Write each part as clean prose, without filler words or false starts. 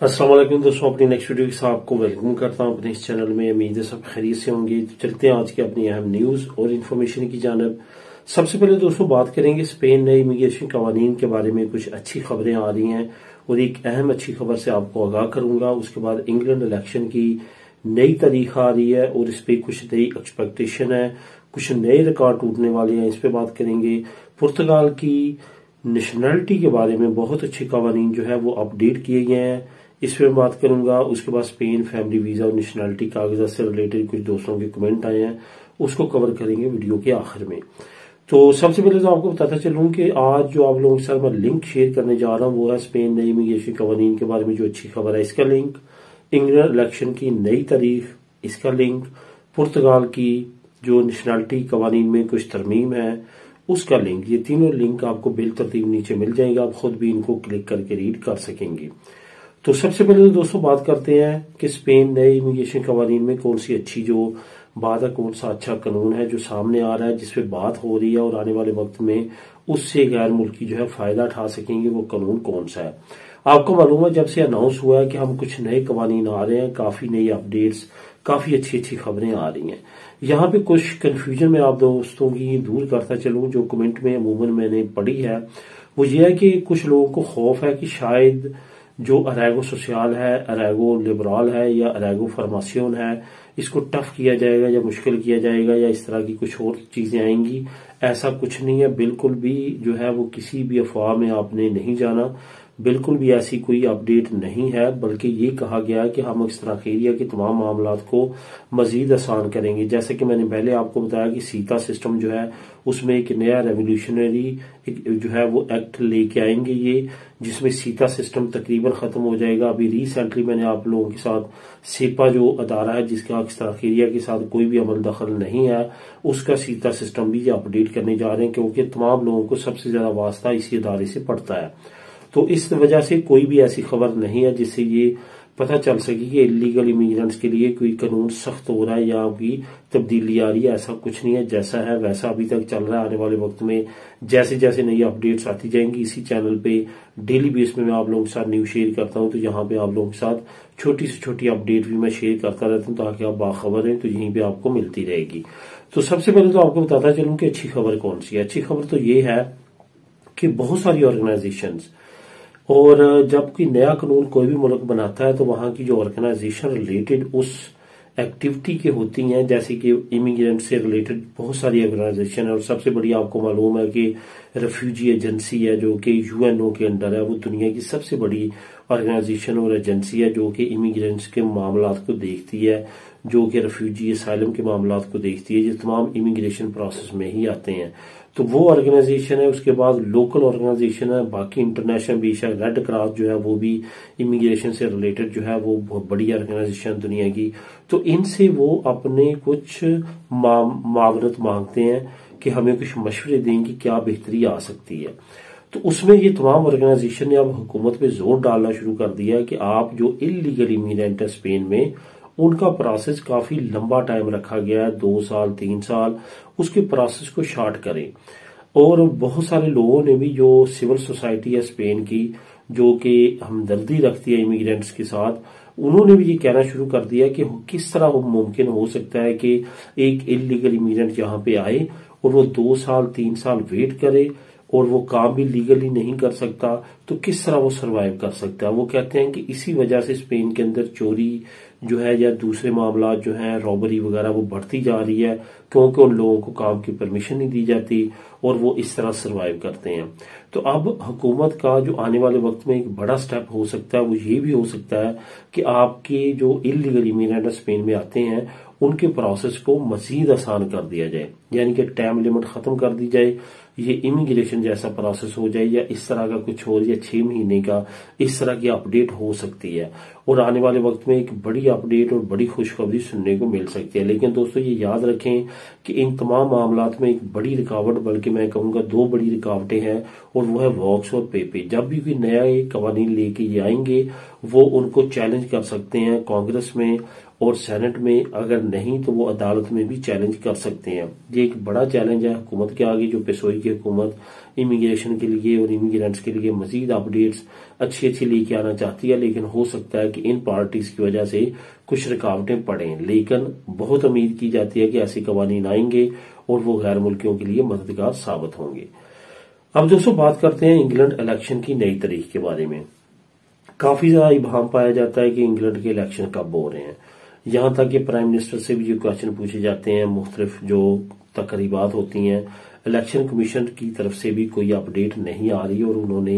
अस्सलाम वालेकुम दोस्तों, अपनी नेक्स्ट वीडियो के साथ आपको वेलकम करता हूं अपने इस चैनल में। उम्मीद है सब खैरियत से होंगे। तो चलते हैं आज की अपनी अहम न्यूज और इन्फॉर्मेशन की जानब। सबसे पहले दोस्तों बात करेंगे स्पेन नए इमिग्रेशन कवानीन के बारे में। कुछ अच्छी खबरें आ रही हैं और एक अहम अच्छी खबर से आपको आगाह करूंगा। उसके बाद इंग्लैंड इलेक्शन की नई तारीख आ रही है और इस पर कुछ नई एक्सपेक्टेशन है, कुछ नए रिकॉर्ड टूटने वाले हैं, इस पे बात करेंगे। पुर्तगाल की नेशनलिटी के बारे में बहुत अच्छे कवानीन जो है वो अपडेट किए गए हैं, इस पे बात करूंगा। उसके बाद स्पेन फैमिली वीजा और नेशनलिटी कागजात से रिलेटेड कुछ दोस्तों के कमेंट आए हैं, उसको कवर करेंगे वीडियो के आखिर में। तो सबसे पहले तो आपको बताता चलूं कि आज जो आप लोगों के साथ मैं लिंक शेयर करने जा रहा हूं वो है स्पेन नई इमिग्रेशन कवानीन के बारे में जो अच्छी खबर है, इसका लिंक। इंग्लैंड इलेक्शन की नई तारीख, इसका लिंक। पुर्तगाल की जो नेशनलिटी कवानीन में कुछ तरमीम है, उसका लिंक। ये तीनों लिंक आपको बिल तरतीब नीचे मिल जाएगा, आप खुद भी इनको क्लिक करके रीड कर सकेंगे। तो सबसे पहले तो दोस्तों बात करते हैं कि स्पेन नए इमिग्रेशन कवानीन में कौन सी अच्छी जो बात है, कौन सा अच्छा कानून है जो सामने आ रहा है, जिसपे बात हो रही है और आने वाले वक्त में उससे गैर मुल्की जो है फायदा उठा सकेंगे, वो कानून कौन सा है। आपको मालूम है जब से अनाउंस हुआ है कि हम कुछ नए कवानीन आ रहे हैं, काफी नई अपडेट्स, काफी अच्छी अच्छी खबरें आ रही हैं। यहाँ पे कुछ कंफ्यूजन में आप दोस्तों की दूर करता चलूं, जो कमेंट में अमूमन मैंने पढ़ी है वो ये है कि कुछ लोगों को खौफ है कि शायद जो अरेगो सोशल है, अरेगो लिबरल है या अरेगो फार्मासियन है, इसको टफ किया जाएगा या मुश्किल किया जाएगा या इस तरह की कुछ और चीजें आएंगी। ऐसा कुछ नहीं है, बिल्कुल भी जो है वो किसी भी अफवाह में आपने नहीं जाना, बिल्कुल भी ऐसी कोई अपडेट नहीं है। बल्कि ये कहा गया है कि हम इस्तराखीरिया के तमाम मामलात को मजीद आसान करेंगे। जैसे कि मैंने पहले आपको बताया कि सीता सिस्टम जो है उसमें एक नया रेवोल्यूशनरी जो है वो एक्ट लेके आएंगे ये, जिसमें सीता सिस्टम तकरीबन खत्म हो जाएगा। अभी रिसेंटली मैंने आप लोगों के साथ सेपा जो अदारा है जिसका इस्तराखीरिया के साथ कोई भी अमल दखल नहीं है, उसका सीता सिस्टम भी अपडेट करने जा रहे हैं, क्योंकि तमाम लोगों को सबसे ज्यादा वास्ता इसी अदारे से पड़ता है। तो इस वजह से कोई भी ऐसी खबर नहीं है जिससे ये पता चल सके कि इलीगल इमिग्रेंट्स के लिए कोई कानून सख्त हो रहा है या कोई तब्दीली आ रही है। ऐसा कुछ नहीं है, जैसा है वैसा अभी तक चल रहा है। आने वाले वक्त में जैसे जैसे नई अपडेट्स आती जाएंगी इसी चैनल पे डेली बेस में मैं आप लोगों के साथ न्यूज शेयर करता हूं, तो यहाँ पे आप लोगों के साथ छोटी से छोटी अपडेट भी मैं शेयर करता रहता हूँ ताकि आप बाखबर हैं, तो यहीं पे आपको मिलती रहेगी। तो सबसे पहले तो आपको बताता चलूं कि अच्छी खबर कौन सी है। अच्छी खबर तो ये है कि बहुत सारी ऑर्गेनाइजेशंस, और जब कोई नया कानून कोई भी मुल्क बनाता है तो वहां की जो ऑर्गेनाइजेशन रिलेटेड उस एक्टिविटी के होती हैं, जैसे कि इमिग्रेंट से रिलेटेड बहुत सारी ऑर्गेनाइजेशन है। और सबसे बड़ी आपको मालूम है कि रेफ्यूजी एजेंसी है जो कि यूएनओ के अंडर है, वो दुनिया की सबसे बड़ी ऑर्गेनाइजेशन और एजेंसी है जो कि इमिग्रेंट्स के मामलात को देखती है, जो कि रेफ्यूजी असाइलम के मामलात को देखती है, जो तमाम इमिग्रेशन प्रोसेस में ही आते हैं। तो वो ऑर्गेनाइजेशन है। उसके बाद लोकल ऑर्गेनाइजेशन है, बाकी इंटरनेशनल भी है। रेड क्रॉस जो है वो भी इमिग्रेशन से रिलेटेड जो है वो बहुत बड़ी ऑर्गेनाइजेशन दुनिया की। तो इनसे वो अपने कुछ मावरत मांगते हैं कि हमें कुछ मशवरे दें कि क्या बेहतरी आ सकती है। तो उसमें ये तमाम ऑर्गेनाइजेशन ने अब हुकूमत पे जोर डालना शुरू कर दिया है कि आप जो इलीगल इमिग्रेंट है स्पेन में, उनका प्रोसेस काफी लंबा टाइम रखा गया है, 2 साल 3 साल, उसके प्रोसेस को शॉर्ट करें। और बहुत सारे लोगों ने भी, जो सिविल सोसाइटी है स्पेन की जो कि हमदर्दी रखती है इमिग्रेंट्स के साथ, उन्होंने भी ये कहना शुरू कर दिया कि किस तरह मुमकिन हो सकता है कि एक इलीगल इमिग्रेंट यहाँ पे आए और वो 2 साल 3 साल वेट करे और वो काम भी लीगली नहीं कर सकता, तो किस तरह वो सरवाइव कर सकता है। वो कहते हैं कि इसी वजह से स्पेन के अंदर चोरी जो है या दूसरे मामला जो है, रॉबरी वगैरह, वो बढ़ती जा रही है, क्योंकि उन लोगों को काम की परमिशन नहीं दी जाती और वो इस तरह सरवाइव करते हैं। तो अब हुकूमत का जो आने वाले वक्त में एक बड़ा स्टेप हो सकता है वो ये भी हो सकता है कि आपके जो इलीगल इमिग्रेंट स्पेन में आते हैं उनके प्रोसेस को मजीद आसान कर दिया जाए, यानी कि टाइम लिमिट खत्म कर दी जाए, ये इमिग्रेशन जैसा प्रोसेस हो जाए या इस तरह का कुछ हो, या 6 महीने का इस तरह की अपडेट हो सकती है। और आने वाले वक्त में एक बड़ी अपडेट और बड़ी खुशखबरी सुनने को मिल सकती है। लेकिन दोस्तों ये याद रखें कि इन तमाम मामलात में एक बड़ी रुकावट, बल्कि मैं कहूंगा 2 बड़ी रुकावटें हैं, और वो है वॉक्स और पेपे। जब भी कोई नया ये कवानीन लेके ये आएंगे वो उनको चैलेंज कर सकते हैं कांग्रेस में और सेनेट में, अगर नहीं तो वो अदालत में भी चैलेंज कर सकते हैं। ये एक बड़ा चैलेंज है हुकूमत के आगे, जो पेशोई की हुकूमत इमिग्रेशन के लिए और इमिग्रेंट्स के लिए मजीद अपडेट्स अच्छी लेके आना चाहती है, लेकिन हो सकता है कि इन पार्टीज की वजह से कुछ रुकावटें पड़ें। लेकिन बहुत उम्मीद की जाती है कि ऐसे कवानीन आएंगे और वो गैर मुल्कियों के लिए मददगार साबित होंगे। अब दोस्तों बात करते हैं इंग्लैंड इलेक्शन की नई तारीख के बारे में। काफी ज्यादा इबाहम पाया जाता है कि इंग्लैंड के इलेक्शन कब हो रहे हैं, यहां तक कि प्राइम मिनिस्टर से भी ये क्वेश्चन पूछे जाते हैं। मुख्तलिफ जो तकरीबात होती हैं, इलेक्शन कमीशन की तरफ से भी कोई अपडेट नहीं आ रही और उन्होंने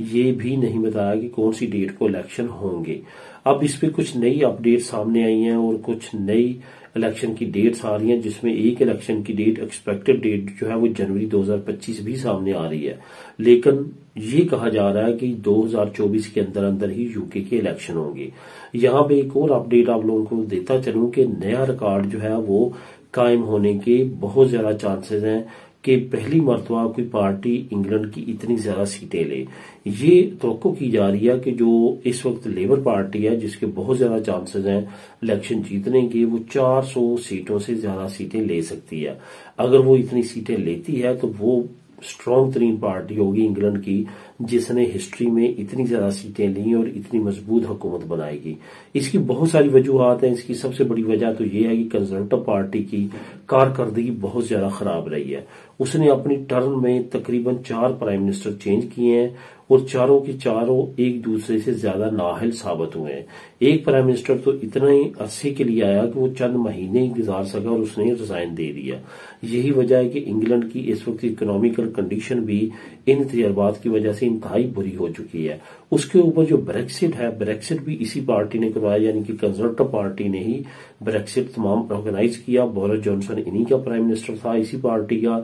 ये भी नहीं बताया कि कौन सी डेट को इलेक्शन होंगे। अब इस पे कुछ नई अपडेट सामने आई हैं और कुछ नई इलेक्शन की डेट्स आ रही हैं, जिसमें एक इलेक्शन की डेट, एक्सपेक्टेड डेट जो है वो जनवरी 2025 भी सामने आ रही है। लेकिन ये कहा जा रहा है कि 2024 के अंदर अंदर ही यूके के इलेक्शन होंगे। यहाँ पे एक और अपडेट आप लोगों को देता चलूं कि नया रिकॉर्ड जो है वो कायम होने के बहुत ज्यादा चांसेस हैं कि पहली मर्तबा कोई पार्टी इंग्लैंड की इतनी ज्यादा सीटें ले। ये तवक्को की जा रही है कि जो इस वक्त लेबर पार्टी है, जिसके बहुत ज्यादा चांसेस हैं इलेक्शन जीतने के, वो 400 सीटों से ज्यादा सीटें ले सकती है। अगर वो इतनी सीटें लेती है तो वो स्ट्रॉन्ग तरीन पार्टी होगी इंग्लैंड की, जिसने हिस्ट्री में इतनी ज्यादा सीटें ली और इतनी मजबूत हुकूमत बनाएगी। इसकी बहुत सारी वजूहात हैं। इसकी सबसे बड़ी वजह तो ये है कि कंजर्वेटिव पार्टी की कारकर्दगी बहुत ज्यादा खराब रही है। उसने अपनी टर्म में तकरीबन 4 प्राइम मिनिस्टर चेंज किए हैं और चारों के चारों एक दूसरे से ज्यादा नाअहल साबित हुए हैं। एक प्राइम मिनिस्टर तो इतना ही अरसे के लिए आया कि वो चंद महीने ही गुजार सका और उसने रिजाइन दे दिया। यही वजह है कि इंग्लैंड की इस वक्त इकोनॉमिकल कंडीशन भी इन तजर्बात की वजह से इंतहाई बुरी हो चुकी है। उसके ऊपर जो ब्रेक्सिट है, ब्रेक्सिट भी इसी पार्टी ने करवाया, यानी कि कंजर्वेटिव पार्टी ने ही ब्रेक्सिट तमाम ऑर्गेनाइज किया। बोरिस जॉनसन इन्हीं का प्राइम मिनिस्टर था, इसी पार्टी का,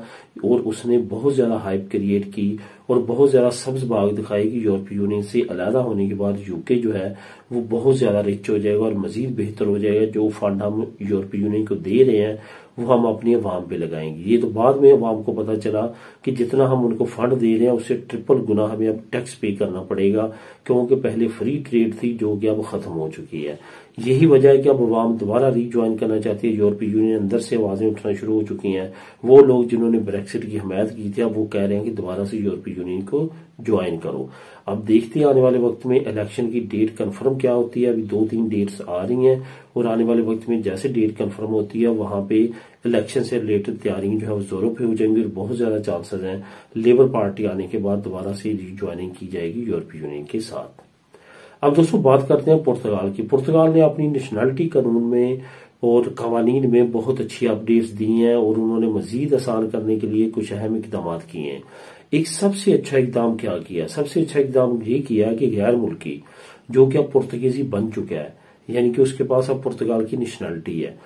और उसने बहुत ज्यादा हाइप क्रिएट की और बहुत ज्यादा सब्ज बाग दिखाई कि यूरोपीय यूनियन से अलहदा होने के बाद यूके जो है वो बहुत ज्यादा रिच हो जाएगा और मजीद बेहतर हो जाएगा। जो फंड हम यूरोपीय यूनियन को दे रहे हैं वो हम अपनी अवाम पे लगाएंगे। ये तो बाद में अवाम को पता चला कि जितना हम उनको फंड दे रहे हैं उससे ट्रिपल गुना हमें अब टैक्स पे करना पड़ेगा, क्योंकि पहले फ्री ट्रेड थी जो कि अब खत्म हो चुकी है। यही वजह है कि अब अवाम दोबारा रीज्वाइन करना चाहती है यूरोपीय यूनियन। अंदर से आवाजें उठना शुरू हो चुकी हैं। वो लोग जिन्होंने ब्रेक्सिट की हमायत की थी अब वो कह रहे हैं कि दोबारा से यूरोपीय यूनियन को ज्वाइन करो। अब देखते हैं आने वाले वक्त में इलेक्शन की डेट कंफर्म क्या होती है। अभी 2-3 डेट्स आ रही हैं और आने वाले वक्त में जैसे डेट कंफर्म होती है वहां पे इलेक्शन से रिलेटेड तैयारियां जो है वो जोरों पे हो जाएंगी और बहुत ज्यादा चांसेस हैं लेबर पार्टी आने के बाद दोबारा से रीज्वाइनिंग की जाएगी यूरोपीय यूनियन के साथ। अब दोस्तों बात करते हैं पुर्तगाल की। पुर्तगाल ने अपनी नेशनलिटी कानून में और कवानीन में बहुत अच्छी अपडेट्स दी हैं और उन्होंने मजीद आसान करने के लिए कुछ अहम इकदाम किए हैं। एक सबसे अच्छा इकदाम क्या किया? सबसे अच्छा इकदाम ये किया कि गैर मुल्की जो कि अब पुर्तगीजी बन चुका है, यानी कि उसके पास अब पुर्तगाल की नेशनलिटी है,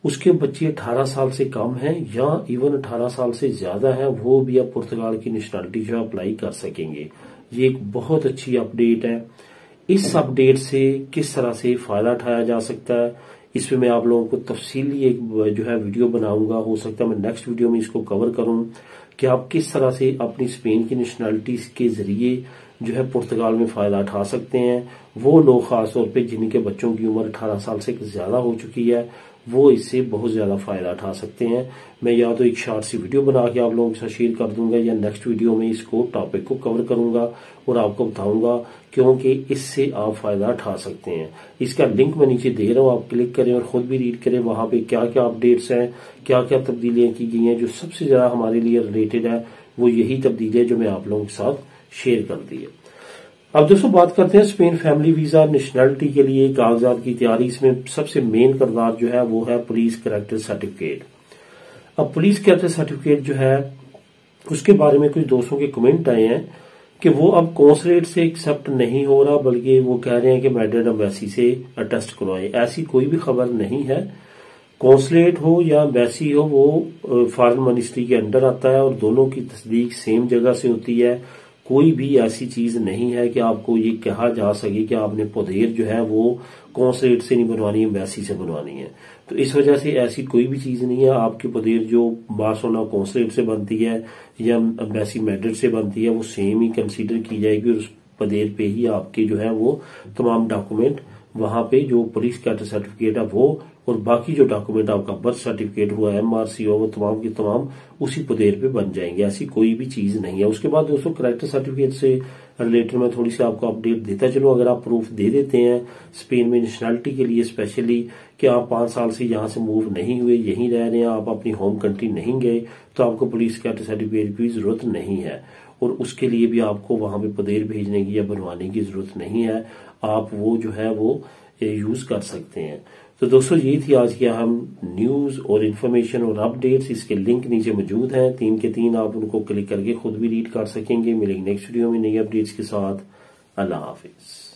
उसके बच्चे 18 साल से कम हैं या इवन 18 साल से ज्यादा हैं, वो भी अब पुर्तगाल की नेशनलिटी जो अप्लाई कर सकेंगे। ये एक बहुत अच्छी अपडेट है। इस अपडेट से किस तरह से फायदा उठाया जा सकता है इसमें मैं आप लोगों को तफसीली एक जो है वीडियो बनाऊंगा। हो सकता है मैं नेक्स्ट वीडियो में इसको कवर करूं कि आप किस तरह से अपनी स्पेन की नेशनलिटी के जरिए जो है पुर्तगाल में फायदा उठा सकते हैं। वो लोग खासतौर पे जिनके बच्चों की उम्र 18 साल से ज्यादा हो चुकी है वो इससे बहुत ज्यादा फायदा उठा सकते हैं। मैं या तो एक शॉर्ट सी वीडियो बना के आप लोगों के साथ शेयर कर दूंगा या नेक्स्ट वीडियो में इसको टॉपिक को कवर करूंगा और आपको बताऊंगा, क्योंकि इससे आप फायदा उठा सकते हैं। इसका लिंक मैं नीचे दे रहा हूं, आप क्लिक करें और खुद भी रीड करें। वहां पे क्या क्या अपडेट्स हैं, क्या क्या तब्दीलियां की गई हैं। जो सबसे ज्यादा हमारे लिए रिलेटेड है वो यही तब्दीलियां जो मैं आप लोगों के साथ शेयर कर दी है। अब दोस्तों बात करते हैं स्पेन फैमिली वीजा नेशनलिटी के लिए कागजात की तैयारी। इसमें सबसे मेन किरदार जो है वो है पुलिस कैरेक्टर सर्टिफिकेट। अब पुलिस कैरेक्टर सर्टिफिकेट जो है उसके बारे में कुछ दोस्तों के कमेंट आए हैं कि वो अब कॉन्सुलेट से एक्सेप्ट नहीं हो रहा, बल्कि वो कह रहे हैं कि मैड्रिड एम्बेसी से अटेस्ट करवाएं। ऐसी कोई भी खबर नहीं है। कॉन्सुलेट हो या एम्बेसी हो वो फॉरेन मिनिस्ट्री के अंडर आता है और दोनों की तस्दीक सेम जगह से होती है। कोई भी ऐसी चीज नहीं है कि आपको ये कहा जा सके कि आपने पदेर जो है वो कॉन्सुलेट से नहीं बनवानी है, एम्बेसी से बनवानी है। तो इस वजह से ऐसी कोई भी चीज नहीं है। आपकी पदेर जो बार्सिलोना कॉन्सुलेट से बनती है या एम्बेसी मैड्रिड से बनती है वो सेम ही कंसीडर की जाएगी, और उस पदेर पे ही आपके जो है वो तमाम डॉक्यूमेंट वहां पे जो पुलिस कैडर सर्टिफिकेट है वो और बाकी जो डॉक्यूमेंट आपका बर्थ सर्टिफिकेट हुआ, MRC हो, वो तमाम की तमाम उसी पदेर पे बन जाएंगे। ऐसी कोई भी चीज नहीं है। उसके बाद दोस्तों कैरेक्टर सर्टिफिकेट से रिलेटेड मैं थोड़ी सी आपको अपडेट देता चलूं। अगर आप प्रूफ दे देते हैं स्पेन में नेशनलिटी के लिए स्पेशली कि आप 5 साल से यहां से मूव नहीं हुए, यहीं रह रहे हैं, आप अपनी होम कंट्री नहीं गए, तो आपको पुलिस कैडर सर्टिफिकेट की जरूरत नहीं है, और उसके लिए भी आपको वहां पे पदेर भेजने की या बनवाने की जरूरत नहीं है। आप वो जो है वो यूज कर सकते हैं। तो दोस्तों ये थी आज की अहम न्यूज और इन्फॉर्मेशन और अपडेट्स। इसके लिंक नीचे मौजूद हैं 3 के 3, आप उनको क्लिक करके खुद भी रीड कर सकेंगे। मिलेंगे नेक्स्ट वीडियो में नई अपडेट्स के साथ। अल्लाह हाफिज।